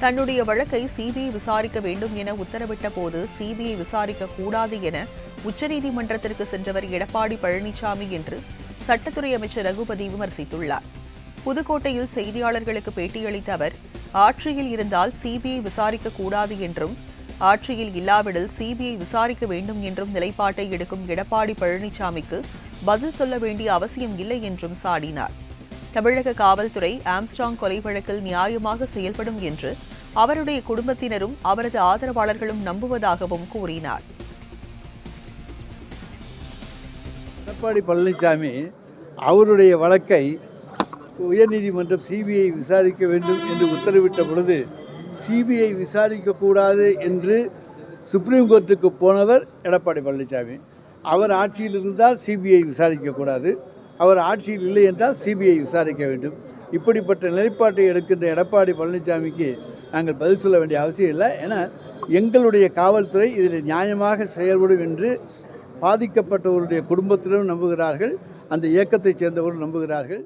தன்னுடைய வழக்கை சிபிஐ விசாரிக்க வேண்டும் என உத்தரவிட்ட போது சிபிஐ விசாரிக்க கூடாது என உச்சநீதிமன்றத்திற்கு சென்றவர் எடப்பாடி பழனிசாமி என்று சட்டத்துறை அமைச்சர் ரகுபதி விமர்சித்துள்ளார். புதுக்கோட்டையில் செய்தியாளர்களுக்கு பேட்டியளித்த அவர், ஆட்சியில் இருந்தால் சிபிஐ விசாரிக்க கூடாது என்றும், ஆட்சியில் இல்லாவிடில் சிபிஐ விசாரிக்க வேண்டும் என்றும் நிலைப்பாட்டை எடுக்கும் எடப்பாடி பழனிசாமிக்கு பதில் சொல்ல வேண்டிய அவசியம் இல்லை என்றும் சாடினார். தமிழக காவல்துறை ஆம்ஸ்ட்ராங் கொலை வழக்கில் நியாயமாக செயல்படும் என்று அவருடைய குடும்பத்தினரும் அவரது ஆதரவாளர்களும் நம்புவதாகவும் கூறினார். எடப்பாடி பழனிசாமி அவருடைய வழக்கை உயர்நீதிமன்றம் சிபிஐ விசாரிக்க வேண்டும் என்று உத்தரவிட்ட பொழுது சிபிஐ விசாரிக்கக்கூடாது என்று சுப்ரீம் கோர்ட்டுக்கு போனவர் எடப்பாடி பழனிசாமி. அவர் ஆட்சியில் இருந்தால் சிபிஐ விசாரிக்கக்கூடாது, அவர் ஆட்சியில் இல்லை என்றால் சிபிஐ விசாரிக்க வேண்டும். இப்படிப்பட்ட நிலைப்பாட்டை எடுக்கின்ற எடப்பாடி பழனிசாமிக்கு நாங்கள் பதில் சொல்ல வேண்டிய அவசியம் இல்லை. ஏன்னா எங்களுடைய காவல்துறை இதில் நியாயமாக செயல்படும் என்று பாதிக்கப்பட்டவருடைய குடும்பத்தினரும் நம்புகிறார்கள், அந்த இயக்கத்தைச் சேர்ந்தவர்கள் நம்புகிறார்கள்.